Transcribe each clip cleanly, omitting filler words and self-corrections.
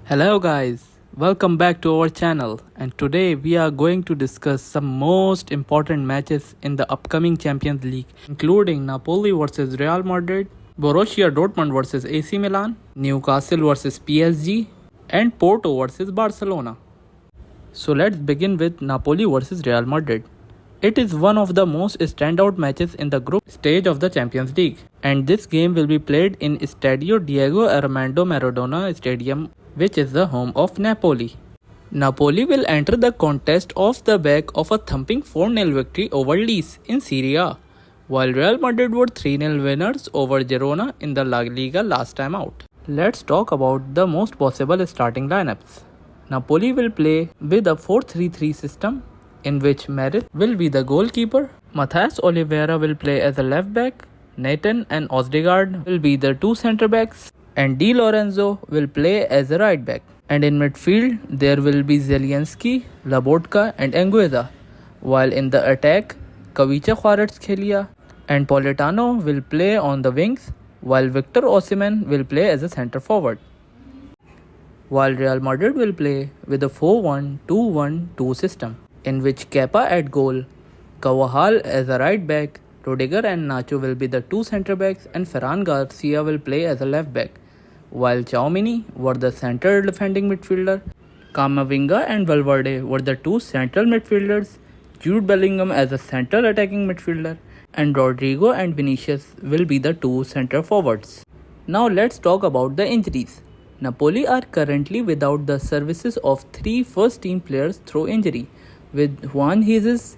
Hello guys, welcome back to our channel, and today we are going to discuss some most important matches in the upcoming Champions League, including Napoli vs Real Madrid, Borussia Dortmund vs AC Milan, Newcastle vs PSG, and Porto vs Barcelona. So let's begin with Napoli vs Real Madrid. It is one of the most standout matches in the group stage of the Champions League, and this game will be played in Estadio Diego Armando Maradona Stadium, which is the home of Napoli. Napoli will enter the contest off the back of a thumping 4-0 victory over Lecce in Serie A, while Real Madrid were 3-0 winners over Girona in the La Liga last time out. Let's talk about the most possible starting lineups. Napoli will play with a 4-3-3 system, in which Madrid will be the goalkeeper, Matthias Oliveira will play as a left back, Nathan and Osdegaard will be the two centre backs, and Di Lorenzo will play as a right back. And in midfield, there will be Zielinski, Lobotka and Anguissa, while in the attack, Kavicha Kvaratskhelia and Politano will play on the wings, while Victor Osimhen will play as a centre forward. While Real Madrid will play with a 4-1-2-1-2 system, in which Kepa at goal, Carvajal as a right back, Rudiger and Nacho will be the two centre backs, and Ferran Garcia will play as a left back, while Tchouaméni were the centre defending midfielder, Camavinga and Valverde were the two central midfielders, Jude Bellingham as a central attacking midfielder, and Rodrigo and Vinicius will be the two centre forwards. Now let's talk about the injuries. Napoli are currently without the services of three first-team players through injury, with Juan Jesus,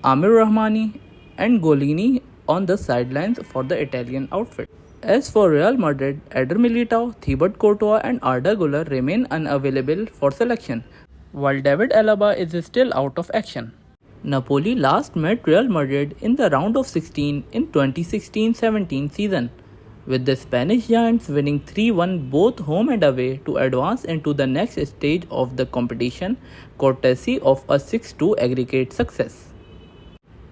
Amir Rahmani and Golini on the sidelines for the Italian outfit. As for Real Madrid, Eder Militao, Thibaut Courtois and Arda Güler remain unavailable for selection, while David Alaba is still out of action. Napoli last met Real Madrid in the round of 16 in 2016-17 season, with the Spanish Giants winning 3-1 both home and away to advance into the next stage of the competition, courtesy of a 6-2 aggregate success.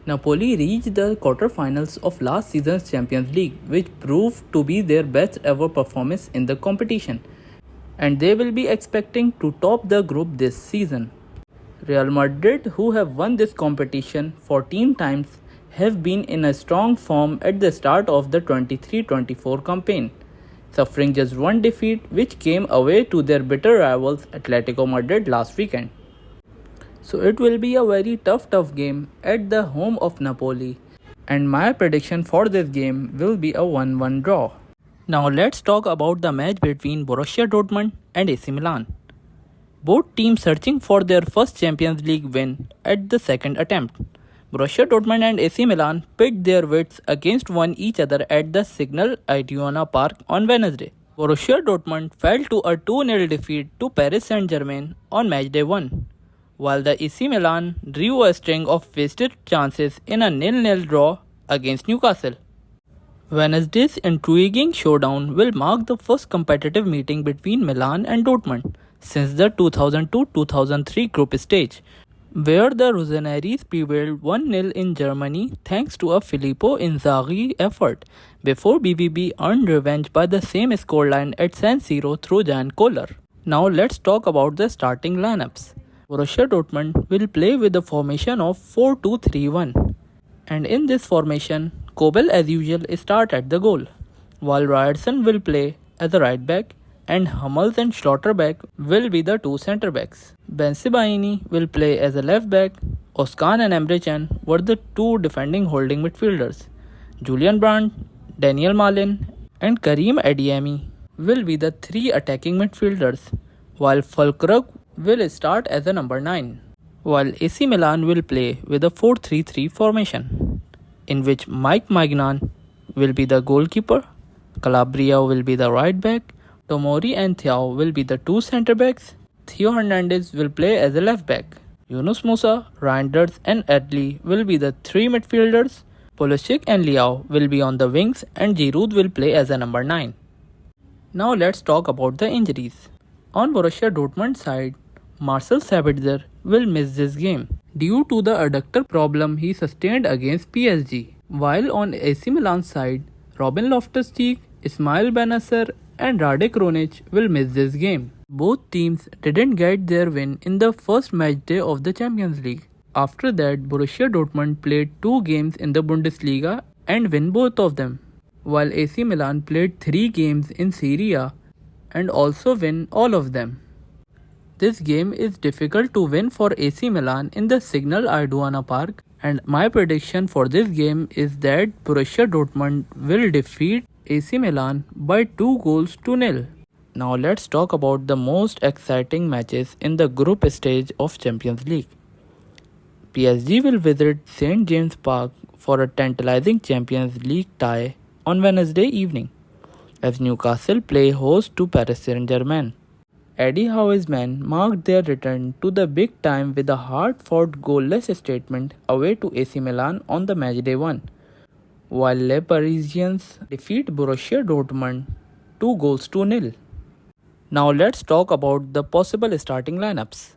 Napoli reached the quarter-finals of last season's Champions League, which proved to be their best ever performance in the competition, and they will be expecting to top the group this season. Real Madrid, who have won this competition 14 times, have been in a strong form at the start of the 23-24 campaign, suffering just one defeat which came away to their bitter rivals Atletico Madrid last weekend. So it will be a very tough game at the home of Napoli, and my prediction for this game will be a 1-1 draw. Now let's talk about the match between Borussia Dortmund and AC Milan. Both teams searching for their first Champions League win at the second attempt. Borussia Dortmund and AC Milan pit their wits against each other at the Signal Iduna Park on Wednesday. Borussia Dortmund fell to a 2-0 defeat to Paris Saint-Germain on matchday 1, while the AC Milan drew a string of wasted chances in a 0-0 draw against Newcastle. Wednesday's intriguing showdown will mark the first competitive meeting between Milan and Dortmund since the 2002-2003 group stage, where the Rossoneri's prevailed 1-0 in Germany thanks to a Filippo Inzaghi effort, before BVB earned revenge by the same scoreline at San Siro through Jan Koller. Now let's talk about the starting lineups. Borussia Dortmund will play with a formation of 4-2-3-1, and in this formation, Kobel as usual start at the goal, while Ryerson will play as a right back, and Hummels and Schlotterbeck will be the two centre backs. Bensebaini will play as a left back. Özcan and Emre Can were the two defending holding midfielders. Julian Brandt, Daniel Malin and Karim Adeyemi will be the three attacking midfielders, while Fulkrug will start as a number 9. While AC Milan will play with a 4-3-3 formation, in which Mike Maignan will be the goalkeeper, Calabria will be the right back, Tomori and Thiaw will be the two centre backs, Theo Hernandez will play as a left back, Yunus Musa, Reinders and Adli will be the three midfielders, Pulisic and Leao will be on the wings, and Giroud will play as a number 9. Now let's talk about the injuries. On Borussia Dortmund's side, Marcel Sabitzer will miss this game due to the adductor problem he sustained against PSG, while on AC Milan's side, Robin Loftus-Cheek, Ismail Bennacer and Radek Kronic will miss this game. Both teams didn't get their win in the first match day of the Champions League. After that, Borussia Dortmund played 2 games in the Bundesliga and win both of them, while AC Milan played 3 games in Serie A and also win all of them. This game is difficult to win for AC Milan in the Signal Iduna Park, and my prediction for this game is that Borussia Dortmund will defeat AC Milan by 2 goals to 0. Now let's talk about the most exciting matches in the group stage of Champions League. PSG will visit St. James Park for a tantalizing Champions League tie on Wednesday evening, as Newcastle play host to Paris Saint-Germain. Eddie Howe's men marked their return to the big time with a hard-fought goalless statement away to AC Milan on the matchday 1, while Les Parisiens defeat Borussia Dortmund 2 goals to 0. Now let's talk about the possible starting lineups.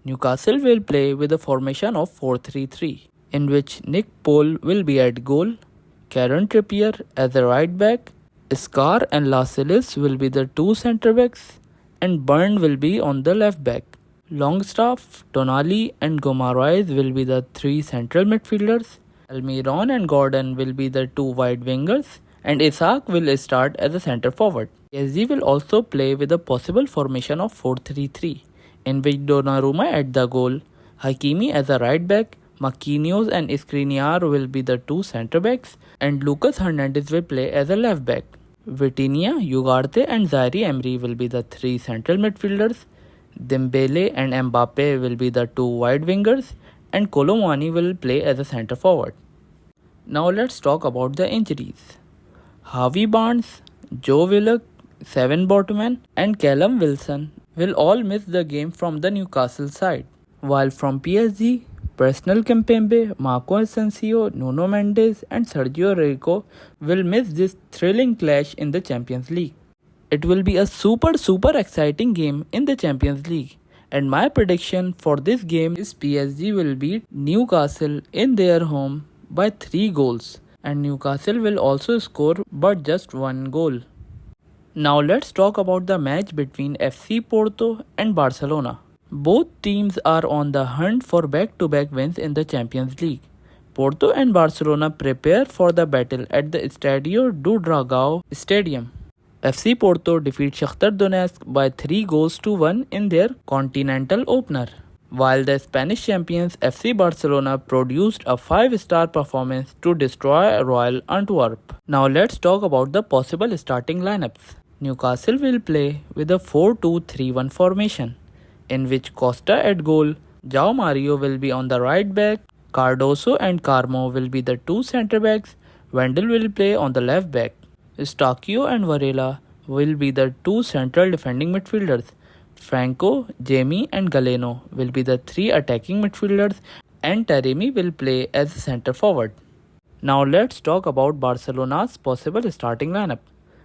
Newcastle will play with a formation of 4-3-3, in which Nick Pohl will be at goal, Kieran Trippier as a right back, Scar and Lascelles will be the 2 centre backs, and Byrne will be on the left back. Longstaff, Tonali and Gomarais will be the 3 central midfielders. Almiron and Gordon will be the 2 wide wingers, and Isak will start as a centre forward. PSG will also play with a possible formation of 4-3-3, in which Donnarumma at the goal, Hakimi as a right back, Marquinhos and Skriniar will be the 2 centre backs, and Lucas Hernandez will play as a left back. Vitinha, Ugarte and Zaire Emery will be the 3 central midfielders. Dembele and Mbappe will be the 2 wide wingers, and Colomani will play as a centre forward. Now let's talk about the injuries. Harvey Barnes, Joe Willock, Seven Botman and Callum Wilson will all miss the game from the Newcastle side, while from PSG, Presnel Kimpembe, Marco Asensio, Nuno Mendes and Sergio Rico will miss this thrilling clash in the Champions League. It will be a super exciting game in the Champions League, and my prediction for this game is PSG will beat Newcastle in their home by 3 goals, and Newcastle will also score but just 1 goal. Now let's talk about the match between FC Porto and Barcelona. Both teams are on the hunt for back-to-back wins in the Champions League. Porto and Barcelona prepare for the battle at the Estadio do Dragão Stadium. FC Porto defeat Shakhtar Donetsk by 3 goals to 1 in their continental opener, while the Spanish champions FC Barcelona produced a 5-star performance to destroy Royal Antwerp. Now let's talk about the possible starting lineups. Newcastle will play with a 4-2-3-1 formation, in which Costa at goal, João Mario will be on the right back, Cardoso and Carmo will be the 2 centre backs, Wendell will play on the left back, Eustáquio and Varela will be the 2 central defending midfielders, Franco, Jamie and Galeno will be the 3 attacking midfielders, and Taremi will play as a centre forward. Now let's talk about Barcelona's possible starting lineup.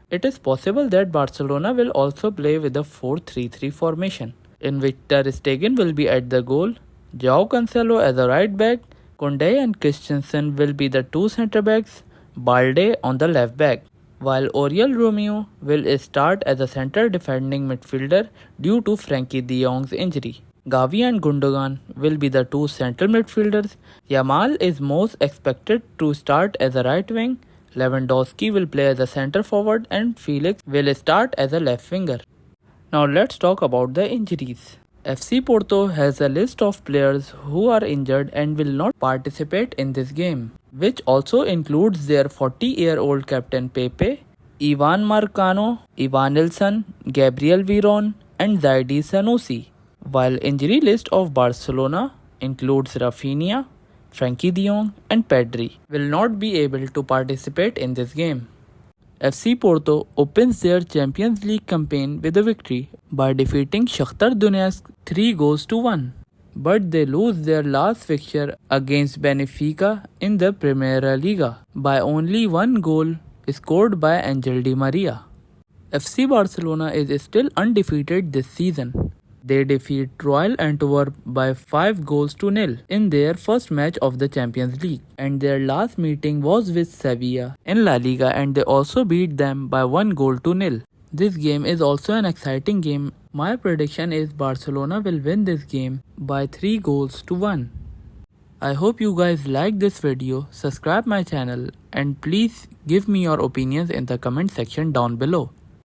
It is possible that Barcelona will also play with a 4-3-3 formation, in which Ter Stegen will be at the goal, João Cancelo as a right back, Koundé and Christensen will be the 2 centre backs, Balde on the left back, while Oriol Romeu will start as a centre defending midfielder due to Frankie de Jong's injury. Gavi and Gundogan will be the 2 central midfielders. Yamal is most expected to start as a right wing. Lewandowski will play as a centre forward and Felix will start as a left winger. Now let's talk about the injuries. FC Porto has a list of players who are injured and will not participate in this game, which also includes their 40-year-old captain Pepe, Ivan Marcano, Ivan Nilsson, Gabriel Veron and Zaidi Sanusi, while injury list of Barcelona includes Rafinha, Frankie de Jong and Pedri will not be able to participate in this game. FC Porto opens their Champions League campaign with a victory by defeating Shakhtar Donetsk 3 goals to 1. But they lose their last fixture against Benfica in the Primeira Liga by only 1 goal scored by Angel Di Maria. FC Barcelona is still undefeated this season. They defeat Royal Antwerp by 5 goals to 0 in their first match of the Champions League, and their last meeting was with Sevilla in La Liga and they also beat them by 1 goal to 0. This game is also an exciting game, My prediction is Barcelona will win this game by 3 goals to 1. I hope you guys like this video, subscribe my channel and please give me your opinions in the comment section down below.